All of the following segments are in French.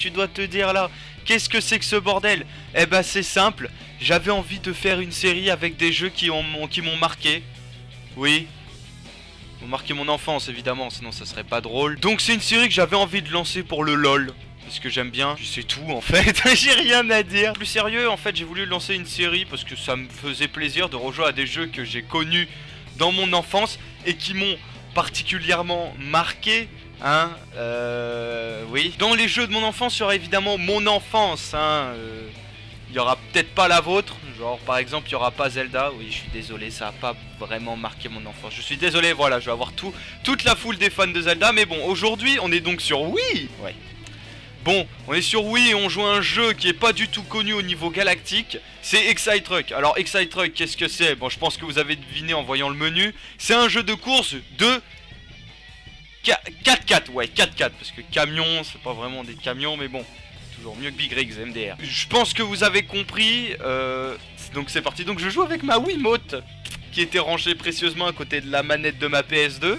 tu dois te dire là? Qu'est-ce que c'est que ce bordel? Eh ben c'est simple, j'avais envie de faire une série avec des jeux qui m'ont marqué. Oui, m'ont marqué mon enfance évidemment, sinon ça serait pas drôle. Donc c'est une série que j'avais envie de lancer pour le LOL. Parce que j'aime bien, c'est tout en fait, j'ai rien à dire. Plus sérieux, en fait j'ai voulu lancer une série parce que ça me faisait plaisir de rejouer à des jeux que j'ai connus dans mon enfance et qui m'ont particulièrement marqué. Hein, oui. Dans les jeux de mon enfance, il y aura évidemment mon enfance, hein. Il y aura peut-être pas la vôtre. Genre par exemple, il y aura pas Zelda. Oui, je suis désolé, ça a pas vraiment marqué mon enfance. Je suis désolé, voilà, je vais avoir toute la foule des fans de Zelda. Mais bon, aujourd'hui, on est donc sur Wii. Ouais. Bon, on est sur Wii et on joue à un jeu qui est pas du tout connu au niveau galactique. C'est Excitruck. Alors Excitruck, qu'est-ce que c'est? Bon, je pense que vous avez deviné en voyant le menu. C'est un jeu de course de 4x4, ouais, 4x4, parce que camion, c'est pas vraiment des camions, mais bon, toujours mieux que Big Rigs MDR. Je pense que vous avez compris, donc c'est parti. Donc je joue avec ma Wiimote, qui était rangée précieusement à côté de la manette de ma PS2,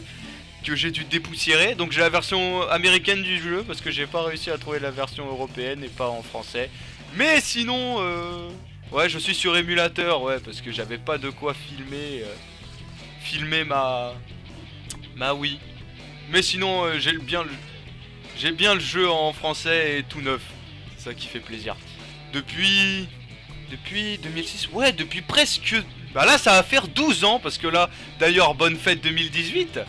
que j'ai dû dépoussiérer. Donc j'ai la version américaine du jeu, parce que j'ai pas réussi à trouver la version européenne et pas en français. Mais sinon, ouais, je suis sur émulateur, ouais, parce que j'avais pas de quoi filmer ma Wii. Mais sinon, j'ai bien le jeu en français et tout neuf. C'est ça qui fait plaisir. Depuis 2006, ouais, depuis presque... Bah là, ça va faire 12 ans, parce que là, d'ailleurs, bonne fête 2018.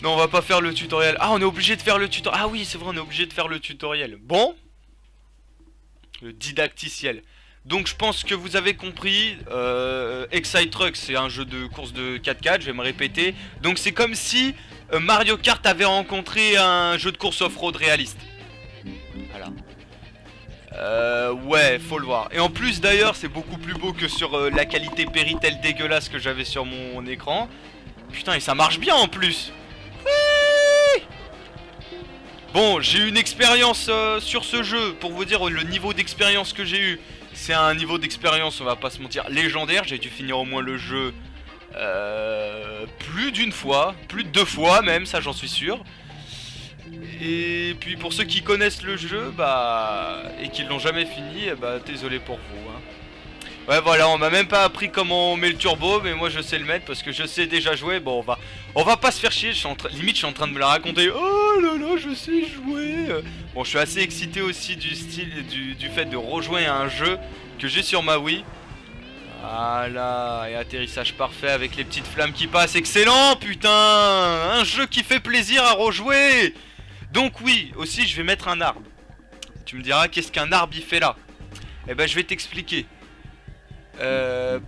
Non, on va pas faire le tutoriel. Ah, on est obligé de faire le tutoriel. Ah oui, c'est vrai, on est obligé de faire le tutoriel. Bon. Le didacticiel. Donc je pense que vous avez compris, Excitruck c'est un jeu de course de 4x4, je vais me répéter. Donc c'est comme si Mario Kart avait rencontré un jeu de course off-road réaliste. Voilà. Ouais, faut le voir. Et en plus d'ailleurs c'est beaucoup plus beau que sur la qualité Péritel dégueulasse que j'avais sur mon écran. Putain, et ça marche bien en plus. Oui. Bon, j'ai eu une expérience sur ce jeu, pour vous dire le niveau d'expérience que j'ai eu. C'est un niveau d'expérience, on va pas se mentir, légendaire. J'ai dû finir au moins le jeu plus d'une fois, plus de 2 fois même, ça j'en suis sûr. Et puis pour ceux qui connaissent le jeu, bah, et qui l'ont jamais fini, bah désolé pour vous, hein. Ouais, voilà, on m'a même pas appris comment on met le turbo, mais moi je sais le mettre parce que je sais déjà jouer. Bon, on va pas se faire chier, limite je suis en train de me la raconter. Oh là là, je sais jouer. Bon, je suis assez excité aussi du fait de rejouer à un jeu que j'ai sur ma Wii. Voilà, et atterrissage parfait avec les petites flammes qui passent, excellent, putain. Un jeu qui fait plaisir à rejouer. Donc oui, aussi je vais mettre un arbre. Tu me diras, qu'est-ce qu'un arbre il fait là? Eh ben je vais t'expliquer.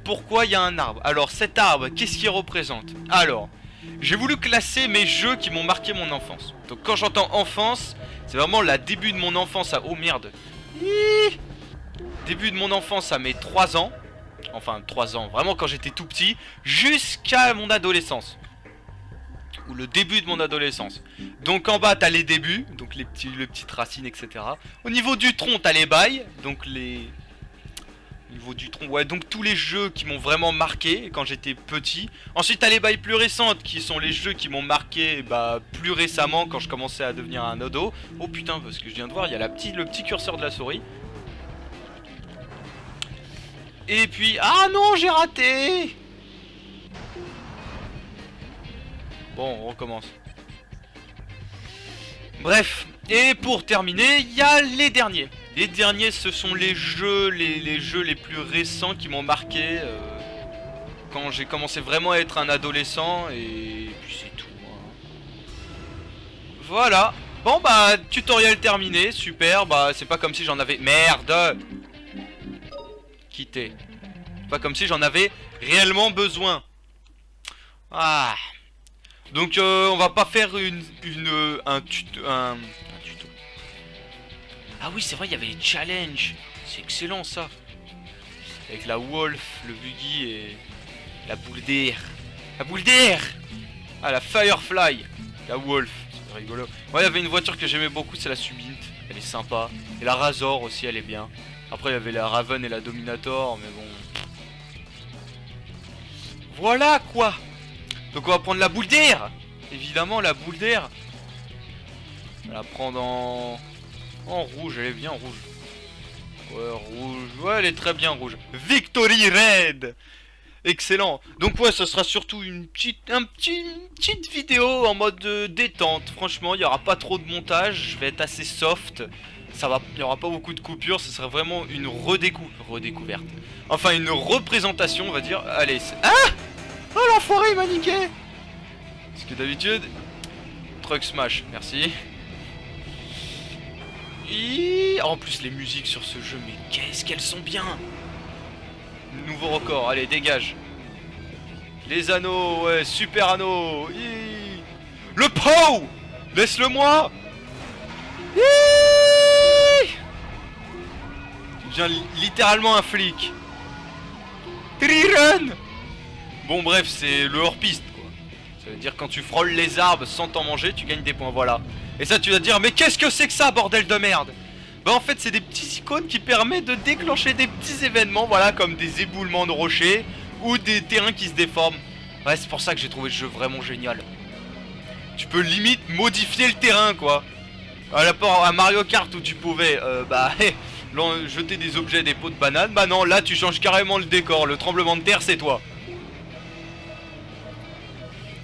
Pourquoi il y a un arbre? Alors cet arbre, qu'est-ce qu'il représente? Alors, j'ai voulu classer mes jeux qui m'ont marqué mon enfance. Donc quand j'entends enfance, c'est vraiment la début de mon enfance à... Oh merde. Début de mon enfance à mes 3 ans. Enfin 3 ans, vraiment quand j'étais tout petit, jusqu'à mon adolescence. Ou le début de mon adolescence. Donc en bas t'as les débuts, donc les petites racines, etc. Au niveau du tronc t'as les bails, donc les... Au niveau du tronc, ouais, donc tous les jeux qui m'ont vraiment marqué quand j'étais petit. Ensuite t'as les bails plus récentes qui sont les jeux qui m'ont marqué bah, plus récemment quand je commençais à devenir un ado. Oh putain, parce que je viens de voir, il y a le petit curseur de la souris. Et puis, ah non, j'ai raté. Bon, on recommence. Bref, et pour terminer, il y a les derniers. Les derniers, ce sont les jeux les plus récents qui m'ont marqué quand j'ai commencé vraiment à être un adolescent, et puis c'est tout, hein. Voilà. Bon bah, tutoriel terminé, super, bah c'est pas comme si j'en avais... Merde. Quitter. Pas comme si j'en avais réellement besoin. Ah. Donc on va pas faire un tuto. Ah oui, c'est vrai, il y avait les challenges. C'est excellent ça. Avec la Wolf, le Buggy et la boule d'air. La boule d'air. Ah, la Firefly. La Wolf, c'est rigolo. Moi, il y avait une voiture que j'aimais beaucoup, c'est la Subint. Elle est sympa. Et la Razor aussi, elle est bien. Après, il y avait la Raven et la Dominator, mais bon. Voilà quoi. Donc on va prendre la boule d'air. Évidemment, la boule d'air. On va la prendre en... En rouge, elle est bien rouge. Ouais, rouge. Ouais, elle est très bien rouge. Victory Red. Excellent. Donc ouais, ça sera surtout une petite vidéo en mode détente. Franchement, il n'y aura pas trop de montage. Je vais être assez soft. Ça va, il n'y aura pas beaucoup de coupures. Ce sera vraiment une redécouverte. Enfin, une représentation, on va dire. Allez, ah, oh l'enfoiré, il m'a niqué. Parce que d'habitude, Truck Smash, merci. En plus, les musiques sur ce jeu, mais qu'est-ce qu'elles sont bien. Nouveau record, allez, dégage. Les anneaux, ouais, super anneaux. Le POW. Laisse-le moi. Tu deviens littéralement un flic. Run. Bon, bref, c'est le hors-piste, quoi. Ça veut dire quand tu frôles les arbres sans t'en manger, tu gagnes des points, voilà. Et ça, tu vas te dire, mais qu'est-ce que c'est que ça, bordel de merde? Bah en fait c'est des petits icônes qui permettent de déclencher des petits événements, voilà, comme des éboulements de rochers ou des terrains qui se déforment. Ouais, c'est pour ça que j'ai trouvé le jeu vraiment génial. Tu peux limite modifier le terrain, quoi. À rapport à Mario Kart où tu pouvais jeter des objets, des pots de banane. Bah non, là tu changes carrément le décor. Le tremblement de terre c'est toi.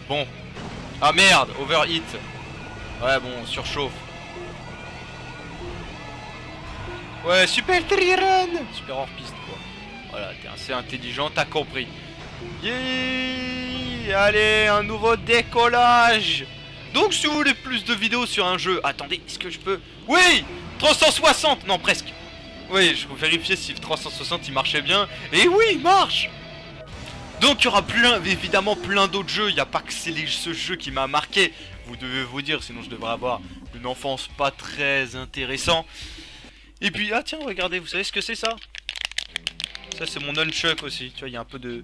Bon. Ah merde, overheat. Ouais bon, surchauffe. Ouais, super run. Super hors piste, quoi. Voilà, t'es assez intelligent, t'as compris. Yeah. Allez, un nouveau décollage. Donc si vous voulez plus de vidéos sur un jeu, attendez, est-ce que je peux... Oui, 360, non presque. Oui, je vais vérifier si le 360 il marchait bien. Et oui, il marche. Donc il y aura évidemment plein d'autres jeux. Il n'y a pas que ce jeu qui m'a marqué. Vous devez vous dire, sinon je devrais avoir une enfance pas très intéressante. Et puis, ah tiens, regardez, vous savez ce que c'est ça? Ça c'est mon nunchuck aussi. Tu vois, il y a un peu de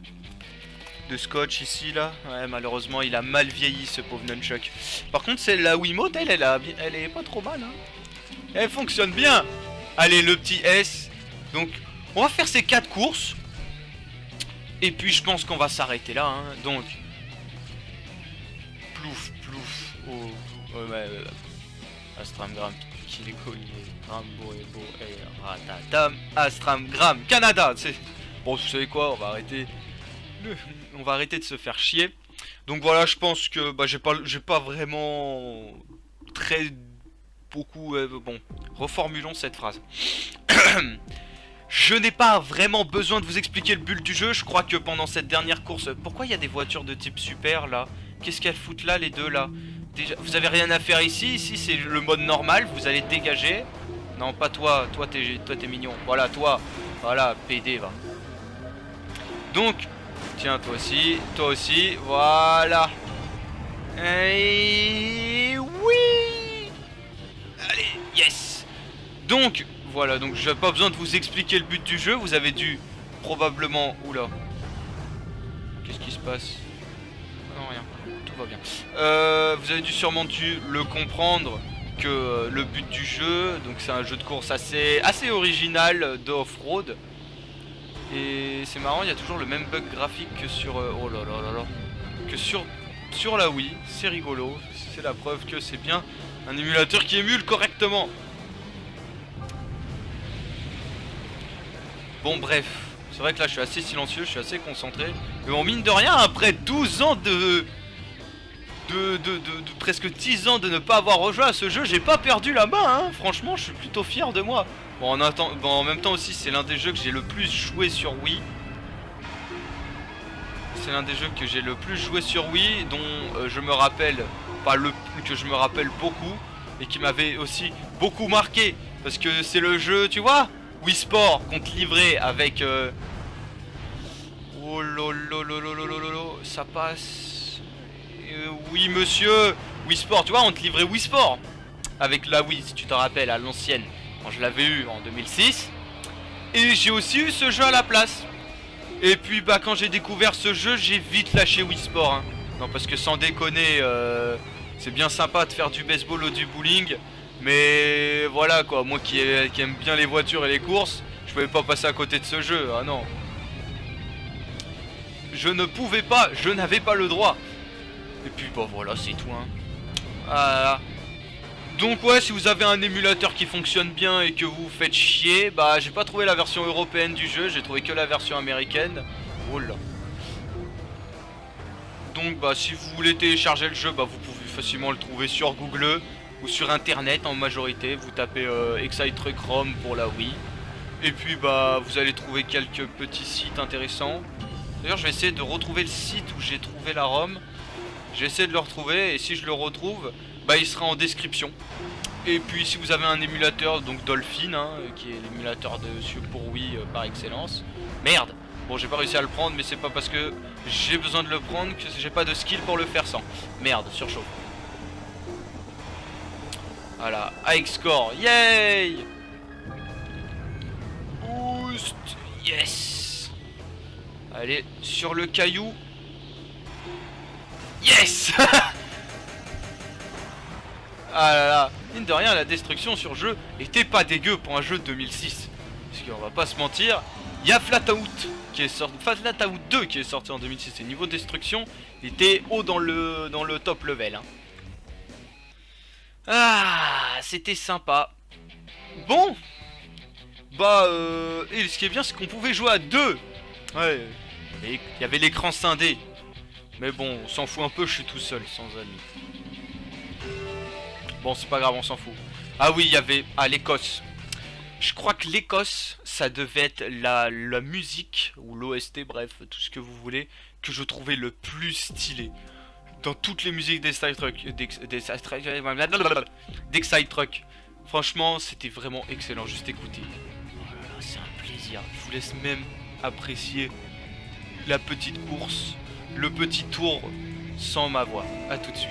scotch ici, là. Ouais, malheureusement, il a mal vieilli, ce pauvre nunchuck. Par contre, c'est la Wiimote, elle est pas trop mal, hein. Elle fonctionne bien. Allez, le petit S. Donc, on va faire ces 4 courses. Et puis, je pense qu'on va s'arrêter là, hein. Donc, plouf, plouf. Oh, ouais, Astramgram, Kiliko, Rambo, Ebo, Ratatam, Astramgram, Canada. Bon, vous savez quoi, on va arrêter de se faire chier. Donc voilà, je pense que bah, j'ai pas vraiment très beaucoup. Bon, reformulons cette phrase. Je n'ai pas vraiment besoin de vous expliquer le but du jeu. Je crois que pendant cette dernière course, pourquoi il y a des voitures de type super là? Qu'est-ce qu'elles foutent là, les deux là? Déjà, vous avez rien à faire ici. Ici c'est le mode normal. Vous allez dégager. Non, pas toi. Toi t'es mignon. Voilà, toi. Voilà, PD va. Donc, tiens, toi aussi, voilà. Et oui. Allez, yes. Donc, voilà, donc j'ai pas besoin de vous expliquer le but du jeu. Vous avez dû probablement... Oula. Qu'est-ce qui se passe? Non, rien, tout va bien. Vous avez dû sûrement le comprendre que le but du jeu, donc c'est un jeu de course assez original de off-road. Et c'est marrant, il y a toujours le même bug graphique que sur... oh là là là là. Que sur la Wii. C'est rigolo. C'est la preuve que c'est bien un émulateur qui émule correctement. Bon bref. C'est vrai que là je suis assez silencieux, je suis assez concentré. Mais bon, mine de rien, après 12 ans de presque 10 ans de ne pas avoir rejoué à ce jeu, j'ai pas perdu la main, hein. Franchement, je suis plutôt fier de moi. Bon, en même temps aussi, c'est l'un des jeux que j'ai le plus joué sur Wii. C'est l'un des jeux que j'ai le plus joué sur Wii, dont je me rappelle, que je me rappelle beaucoup, et qui m'avait aussi beaucoup marqué. Parce que c'est le jeu, tu vois, Wii Sport, qu'on te livrait avec... Oh lolo, ça passe... oui monsieur, Wii Sport, tu vois, on te livrait Wii Sport. Avec la Wii, si tu te rappelles, à l'ancienne. Quand je l'avais eu en 2006. Et j'ai aussi eu ce jeu à la place. Et puis bah quand j'ai découvert ce jeu, j'ai vite lâché Wii Sport, hein. Non, parce que sans déconner, c'est bien sympa de faire du baseball ou du bowling. Mais voilà quoi, moi qui aime bien les voitures et les courses, je pouvais pas passer à côté de ce jeu. Ah non. Je ne pouvais pas, je n'avais pas le droit. Et puis bah voilà, c'est tout, hein. Ah là là. Donc ouais, si vous avez un émulateur qui fonctionne bien et que vous vous faites chier, bah j'ai pas trouvé la version européenne du jeu, j'ai trouvé que la version américaine. Oh là. Donc bah si vous voulez télécharger le jeu, bah vous pouvez facilement le trouver sur Google ou sur internet en majorité. Vous tapez Excite Truck ROM pour la Wii. Et puis bah vous allez trouver quelques petits sites intéressants. D'ailleurs je vais essayer de retrouver le site où j'ai trouvé la ROM. Je vais essayer de le retrouver et si je le retrouve, bah il sera en description. Et puis si vous avez un émulateur, donc Dolphin, hein, qui est l'émulateur pour Wii par excellence. Merde. Bon, j'ai pas réussi à le prendre, mais c'est pas parce que j'ai besoin de le prendre que j'ai pas de skill pour le faire sans. Merde, surchauffe. Voilà, AX Score, yay! Boost, yes! Allez, sur le caillou. Yes! Ah là là, mine de rien, la destruction sur jeu était pas dégueu pour un jeu de 2006. Parce qu'on va pas se mentir, il y a Flatout qui est sorti, Flatout 2 qui est sorti en 2006. Et niveau destruction, il était haut dans le top level. Hein. Ah, c'était sympa. Bon, bah, et ce qui est bien, c'est qu'on pouvait jouer à deux. Ouais, et il y avait l'écran scindé. Mais bon, on s'en fout un peu, je suis tout seul, sans amis. Bon, c'est pas grave, on s'en fout. Ah oui, il y avait... Ah, l'Écosse. Je crois que l'Écosse, ça devait être la musique, ou l'OST, bref, tout ce que vous voulez, que je trouvais le plus stylé. Dans toutes les musiques d'Excite Truck. Franchement, c'était vraiment excellent, juste écouter. Oh là là, c'est un plaisir. Je vous laisse même apprécier la petite course, le petit tour sans ma voix. A tout de suite.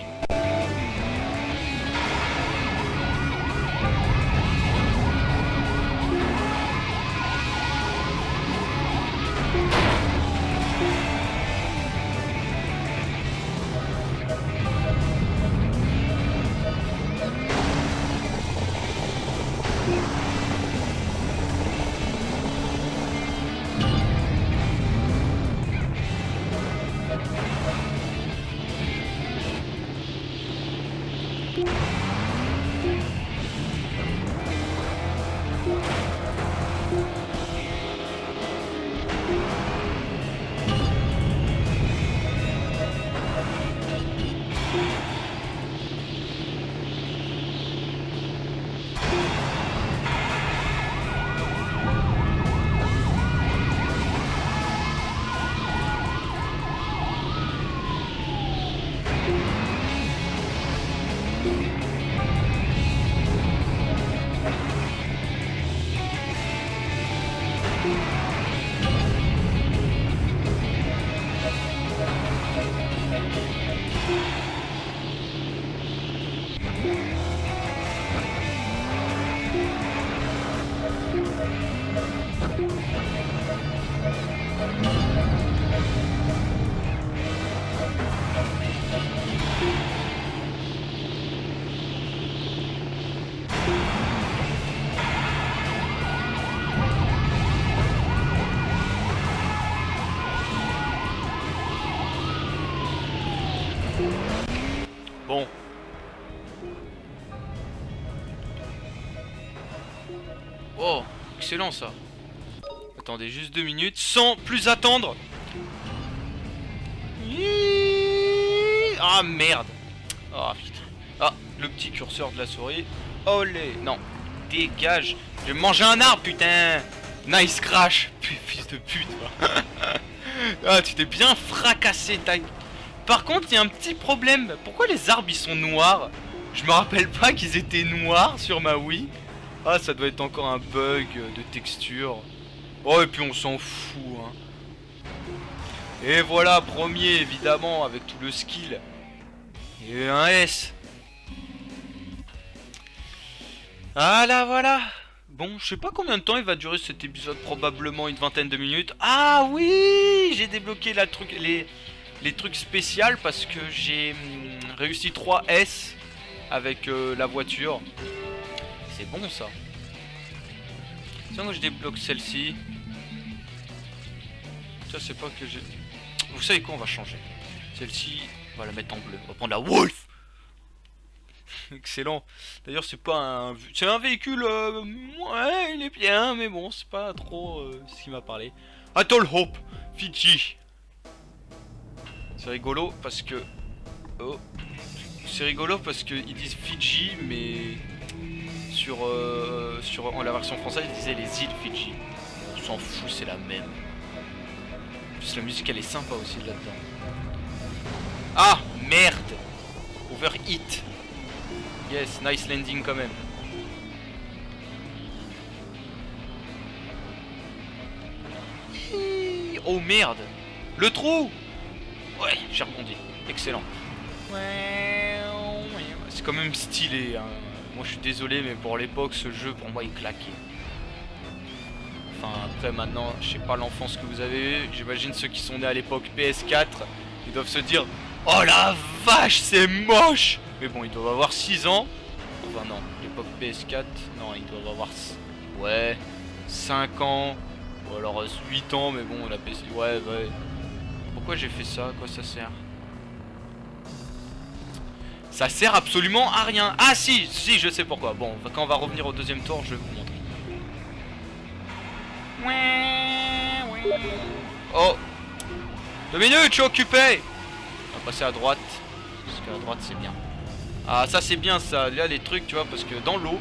Bon. Oh, excellent ça. Attendez juste 2 minutes sans plus attendre. Ah merde. Oh putain. Ah, le petit curseur de la souris. Olé. Non. Dégage. Je vais manger un arbre, putain. Nice crash. Fils de pute. Ah, tu t'es bien fracassé, ta... Par contre, il y a un petit problème. Pourquoi les arbres ils sont noirs? Je me rappelle pas qu'ils étaient noirs sur ma Wii. Ah, ça doit être encore un bug de texture. Oh, et puis on s'en fout, hein. Et voilà, premier évidemment avec tout le skill. Et un S. Ah là, voilà. Bon, je sais pas combien de temps il va durer cet épisode, probablement une vingtaine de minutes. Ah oui, j'ai débloqué la truc, les trucs spéciaux parce que j'ai réussi 3 S avec la voiture. C'est bon ça. Tiens, moi je débloque celle-ci. Ça c'est pas que j'ai... Vous savez quoi, on va changer. Celle-ci, on va la mettre en bleu. On va prendre la Wolf. Excellent. D'ailleurs, c'est pas un... C'est un véhicule... ouais, il est bien, mais bon, c'est pas trop ce qui m'a parlé. Atoll Hope, Fidji. C'est rigolo parce que... Oh. C'est rigolo parce que ils disent Fidji, mais... En la version française, ils disaient les îles Fidji. On s'en fout, c'est la même. En plus, la musique, elle est sympa aussi là-dedans. Ah, merde. Overheat. Yes, nice landing quand même. Oh merde. Le trou. Ouais, j'ai rebondi. Excellent. C'est quand même stylé, hein. Moi je suis désolé, mais pour l'époque, ce jeu pour moi il claquait. Enfin après maintenant, je sais pas l'enfance que vous avez eu. J'imagine ceux qui sont nés à l'époque PS4, ils doivent se dire: oh la vache, c'est moche. Mais bon, ils doivent avoir 6 ans. Enfin non, l'époque PS4, non, ils doivent avoir... Ouais, 5 ans. Ou alors 8 ans, mais bon, la PC... Ouais. Pourquoi j'ai fait ça? À quoi ça sert? Ça sert absolument à rien. Ah si, je sais pourquoi. Bon, quand on va revenir au deuxième tour, je vais vous montrer. Oh, 2 minutes, je suis occupé. On va passer à droite. Parce qu'à droite, c'est bien. Ah, ça c'est bien ça. Là, les trucs, tu vois, parce que dans l'eau,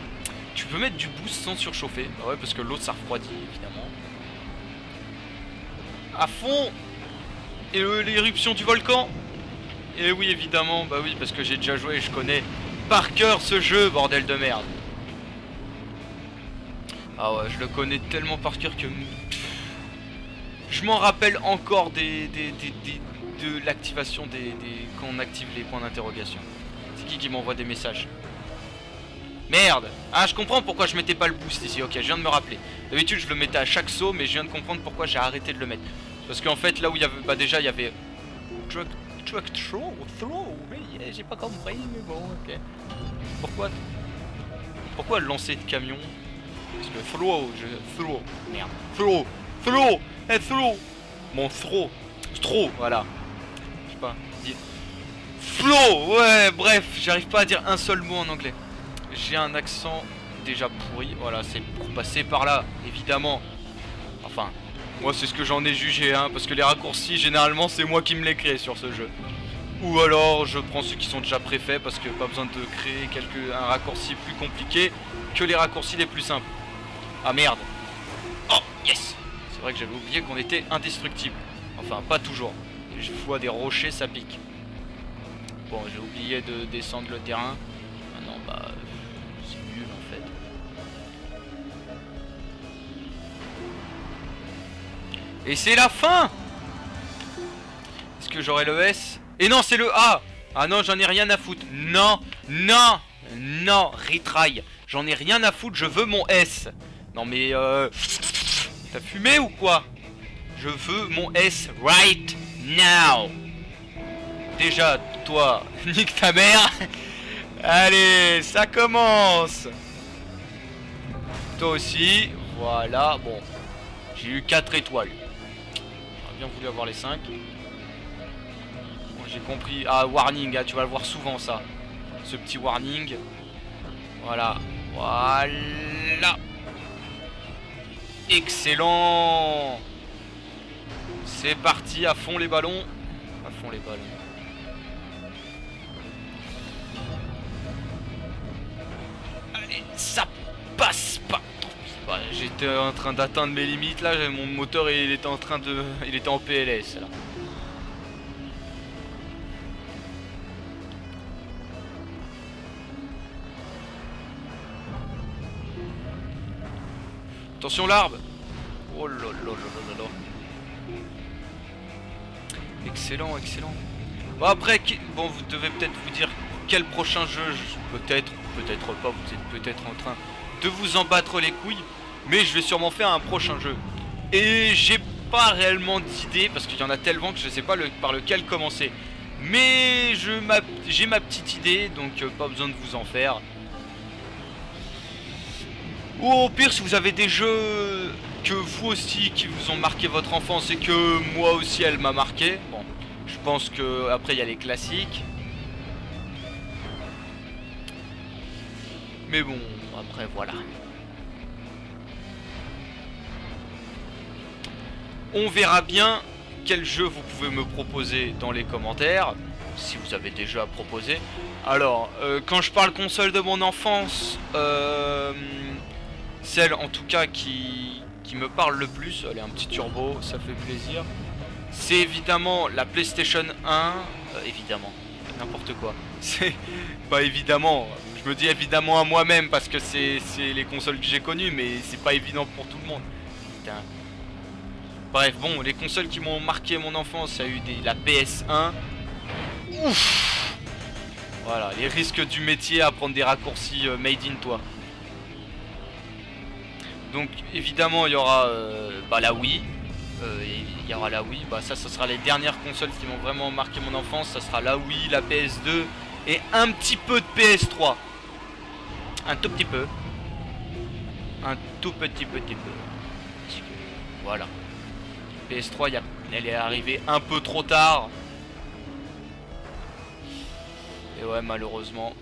tu peux mettre du boost sans surchauffer. Bah ouais, parce que l'eau, ça refroidit, évidemment. À fond. Et l'éruption du volcan. Et oui, évidemment, bah oui, parce que j'ai déjà joué et je connais par cœur ce jeu, bordel de merde. Ah ouais, je le connais tellement par cœur que... Je m'en rappelle encore de l'activation quand on active les points d'interrogation. C'est qui m'envoie des messages? Merde. Ah, je comprends pourquoi je mettais pas le boost ici. Ok, je viens de me rappeler. D'habitude, je le mettais à chaque saut, mais je viens de comprendre pourquoi j'ai arrêté de le mettre. Parce qu'en fait, là où il y avait... Bah déjà, il y avait... Truck throw, oui, j'ai pas compris, mais bon, ok. Pourquoi lancer de camion? Parce que throw, merde, throw, mon throw, voilà. Je sais pas, dire flow, ouais, bref, j'arrive pas à dire un seul mot en anglais. J'ai un accent déjà pourri, voilà, c'est pour passer par là, évidemment. Enfin... Moi c'est ce que j'en ai jugé, hein, parce que les raccourcis généralement c'est moi qui me les crée sur ce jeu. Ou alors je prends ceux qui sont déjà préfaits parce que pas besoin de créer un raccourci plus compliqué que les raccourcis les plus simples. Ah merde. Oh yes. C'est vrai que j'avais oublié qu'on était indestructible. Enfin pas toujours. Je vois des rochers, ça pique. Bon, j'ai oublié de descendre le terrain. Maintenant bah c'est nul en fait. Et c'est la fin. Est-ce que j'aurai le S? Et non, c'est le A. Ah non, j'en ai rien à foutre. Non, retry. J'en ai rien à foutre, je veux mon S. Non mais t'as fumé ou quoi? Je veux mon S right now. Déjà, toi, nique ta mère. Allez, ça commence. Toi aussi, voilà, bon. J'ai eu 4 étoiles. J'aurais bien voulu avoir les 5. Bon, j'ai compris. Ah, warning, ah, tu vas le voir souvent ça. Ce petit warning. Voilà. Voilà. Excellent. C'est parti, à fond les ballons. À fond les ballons. Allez, ça passe pas. Bah, j'étais en train d'atteindre mes limites là, mon moteur il était en train de... Il était en PLS là. Attention l'arbre. Oh là là là là là. Excellent, excellent. Bon après, bon vous devez peut-être vous dire quel prochain jeu, peut-être pas, vous êtes peut-être en train de vous en battre les couilles, mais je vais sûrement faire un prochain jeu. Et j'ai pas réellement d'idée, parce qu'il y en a tellement que je sais pas par lequel commencer. Mais j'ai ma petite idée, donc pas besoin de vous en faire. Ou au pire, si vous avez des jeux que vous aussi qui vous ont marqué votre enfance et que moi aussi elle m'a marqué. Bon, je pense que après il y a les classiques. Mais bon, après voilà. On verra bien quel jeu vous pouvez me proposer dans les commentaires, si vous avez des jeux à proposer. Alors, quand je parle console de mon enfance, celle en tout cas qui me parle le plus, elle est un petit turbo, ça fait plaisir. C'est évidemment la PlayStation 1, évidemment, n'importe quoi. C'est pas évidemment, je me dis évidemment à moi-même parce que c'est les consoles que j'ai connues, mais c'est pas évident pour tout le monde. Putain. Bref, bon, les consoles qui m'ont marqué mon enfance, il y a eu la PS1. Ouf. Voilà, les risques du métier à prendre des raccourcis made in toi. Donc évidemment il y aura la Wii. Il y aura la Wii, ça sera les dernières consoles qui m'ont vraiment marqué mon enfance. Ça sera la Wii, la PS2 et un petit peu de PS3. Un tout petit peu. Un tout petit peu. Voilà. PS3, elle est arrivée un peu trop tard. Et ouais, malheureusement.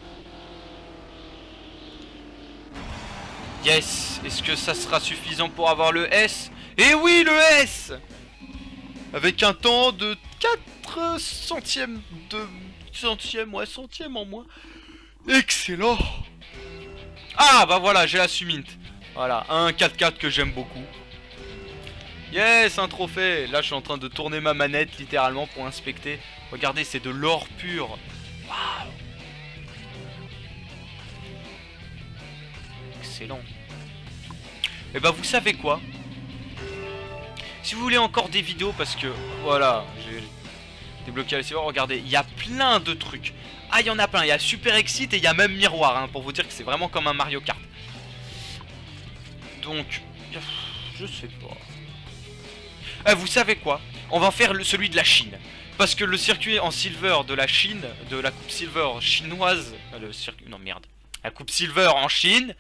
Yes. Est-ce que ça sera suffisant pour avoir le S? Eh oui, le S. Avec un temps de 4 centièmes de... centième en moins. Excellent. Ah bah voilà, j'ai la Sumint. Voilà, un 4x4 que j'aime beaucoup. Yes, un trophée. Là je suis en train de tourner ma manette littéralement pour inspecter. Regardez, c'est de l'or pur. Waouh. Excellent. Et bah vous savez quoi? Si vous voulez encore des vidéos, parce que voilà, j'ai débloqué la serveur, regardez, il y a plein de trucs. Ah, il y en a plein, il y a Super Exit et il y a même Miroir, hein, pour vous dire que c'est vraiment comme un Mario Kart. Donc, je sais pas. Vous savez quoi? On va faire celui de la Chine. Parce que le circuit en silver de la Chine, de la coupe silver chinoise, le circuit, non merde, la coupe silver en Chine,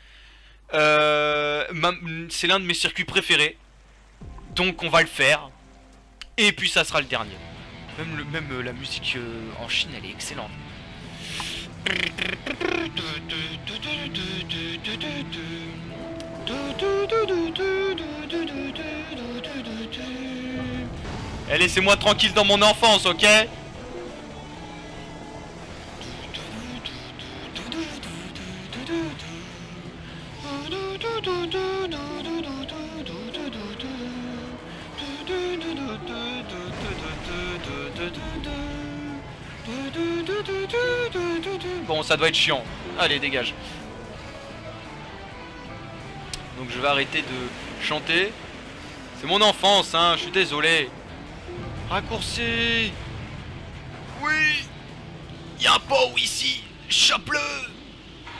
c'est l'un de mes circuits préférés. Donc on va le faire. Et puis ça sera le dernier. Même la musique en Chine, elle est excellente. Eh, laissez-moi tranquille dans mon enfance, ok? Bon, ça doit être chiant. Allez, dégage. Donc je vais arrêter de chanter. C'est mon enfance, hein, je suis désolé. Raccourci. Oui. Il y a un pot ici. Chope-le.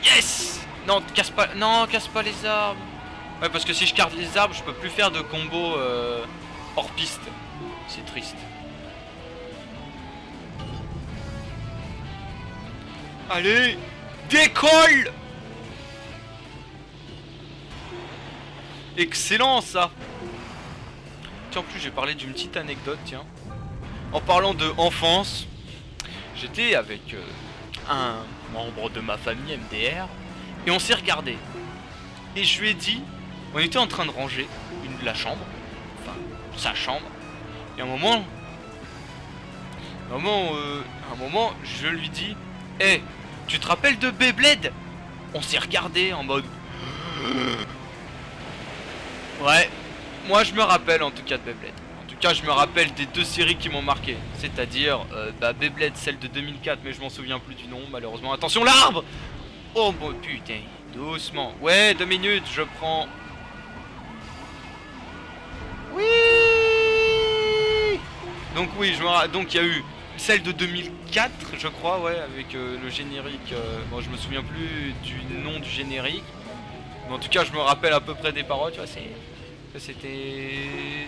Yes. Non, casse pas. Non, casse pas les arbres. Ouais, parce que si je carte les arbres, je peux plus faire de combo hors piste. C'est triste. Allez, décolle. Excellent ça. Tiens, en plus j'ai parlé d'une petite anecdote, tiens. En parlant de enfance, j'étais avec un membre de ma famille MDR et on s'est regardé. Et je lui ai dit, on était en train de ranger la chambre, enfin sa chambre. Et à un moment, je lui dis, hey, tu te rappelles de Beyblade? On s'est regardé en mode... Ouais, moi je me rappelle en tout cas de Beyblade. En tout cas je me rappelle des deux séries qui m'ont marqué. C'est-à-dire Beyblade, celle de 2004, mais je m'en souviens plus du nom malheureusement. Attention l'arbre. Oh bon putain, doucement. Ouais, 2 minutes, je prends... Oui. Donc oui, donc il y a eu celle de 2004, je crois, ouais, avec le générique. Bon, je me souviens plus du nom du générique. Mais en tout cas, je me rappelle à peu près des paroles, tu vois, c'était...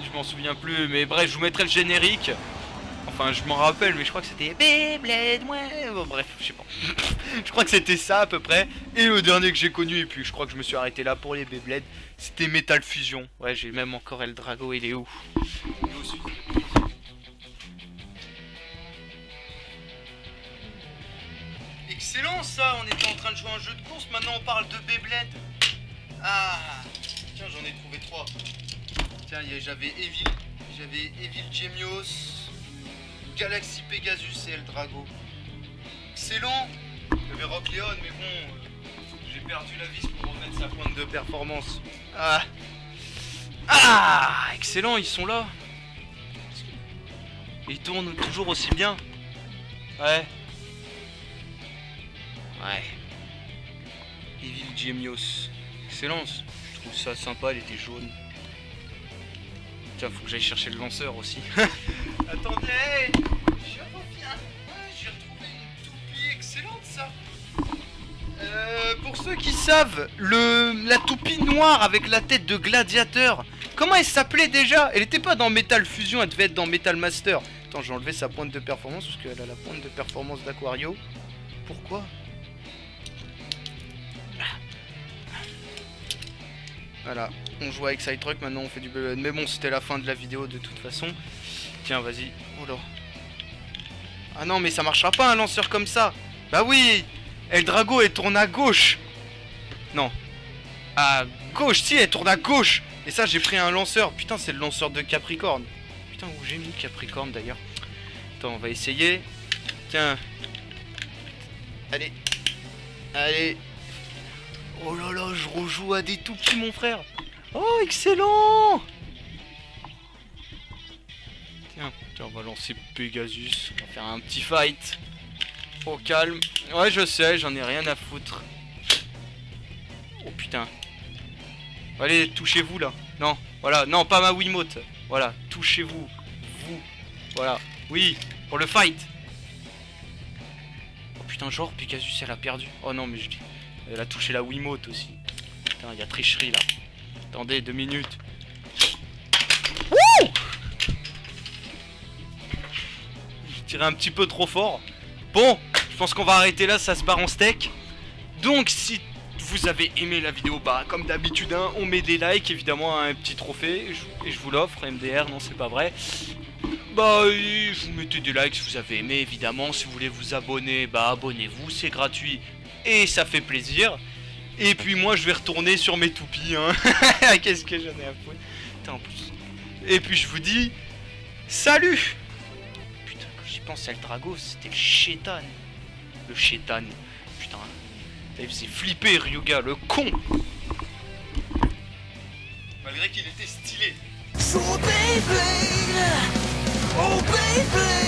Je m'en souviens plus, mais bref, je vous mettrai le générique. Enfin, je m'en rappelle, mais je crois que c'était Beyblade, ouais. Bon, bref, je sais pas. Je crois que c'était ça à peu près. Et le dernier que j'ai connu, et puis je crois que je me suis arrêté là pour les Beyblade, c'était Metal Fusion. Ouais, j'ai même encore El Drago, il est où? excellent ça, on était en train de jouer à un jeu de course, maintenant on parle de Beyblade. Ah, tiens, j'en ai trouvé 3. Tiens, j'avais Evil Genius, Galaxy Pegasus et El Drago. Excellent. J'avais Rock Leon, mais bon, j'ai perdu la vis pour remettre sa pointe de performance. Ah, excellent, ils sont là. Ils tournent toujours aussi bien. Ouais. Evil Genius. Excellent. Je trouve ça sympa, elle était jaune. Tiens, faut que j'aille chercher le lanceur aussi. Attendez, je reviens. J'ai retrouvé une toupie excellente ça. Pour ceux qui savent, la toupie noire avec la tête de gladiateur, comment elle s'appelait déjà? Elle était pas dans Metal Fusion, elle devait être dans Metal Master. Attends, j'ai enlevé sa pointe de performance parce qu'elle a la pointe de performance d'Aquario. Pourquoi? Voilà, on joue avec Cytruck, maintenant on fait du Beyblade. Mais bon, c'était la fin de la vidéo de toute façon. Tiens, vas-y. Oh là. Ah non, mais ça marchera pas un lanceur comme ça. Bah oui, El Drago, elle tourne à gauche. Non. À gauche, si, elle tourne à gauche. Et ça, j'ai pris un lanceur. Putain, c'est le lanceur de Capricorne. Putain, où j'ai mis Capricorne d'ailleurs. Attends, on va essayer. Tiens. Allez. Allez. Oh là là, je rejoue à des toupies, mon frère. Oh, excellent. Tiens, on va lancer Pegasus. On va faire un petit fight. Au calme. Ouais, je sais, j'en ai rien à foutre. Oh putain. Allez, touchez-vous là. Non, voilà, non, pas ma Wiimote. Voilà, touchez-vous. Vous. Voilà. Oui, pour le fight. Oh putain, genre, Pegasus, elle a perdu. Oh non, mais je dis. Elle a touché la Wiimote aussi. Putain, il y a tricherie là. Attendez, 2 minutes. Wouh! Je tirais un petit peu trop fort. Bon, je pense qu'on va arrêter là, ça se barre en steak. Donc, si vous avez aimé la vidéo, bah, comme d'habitude, hein, on met des likes, évidemment, un petit trophée. Et je vous l'offre, MDR, non, c'est pas vrai. Bah, vous mettez des likes si vous avez aimé, évidemment. Si vous voulez vous abonner, bah, abonnez-vous, c'est gratuit. Et ça fait plaisir. Et puis moi je vais retourner sur mes toupies hein. Qu'est-ce que j'en ai à foutre. Putain, en plus. Et puis je vous dis salut. Putain, quand j'y pense à El Drago, c'était le chétan. Le chétan. Putain. Il faisait flipper Ryuga, le con. Malgré qu'il était stylé. So baby, oh baby.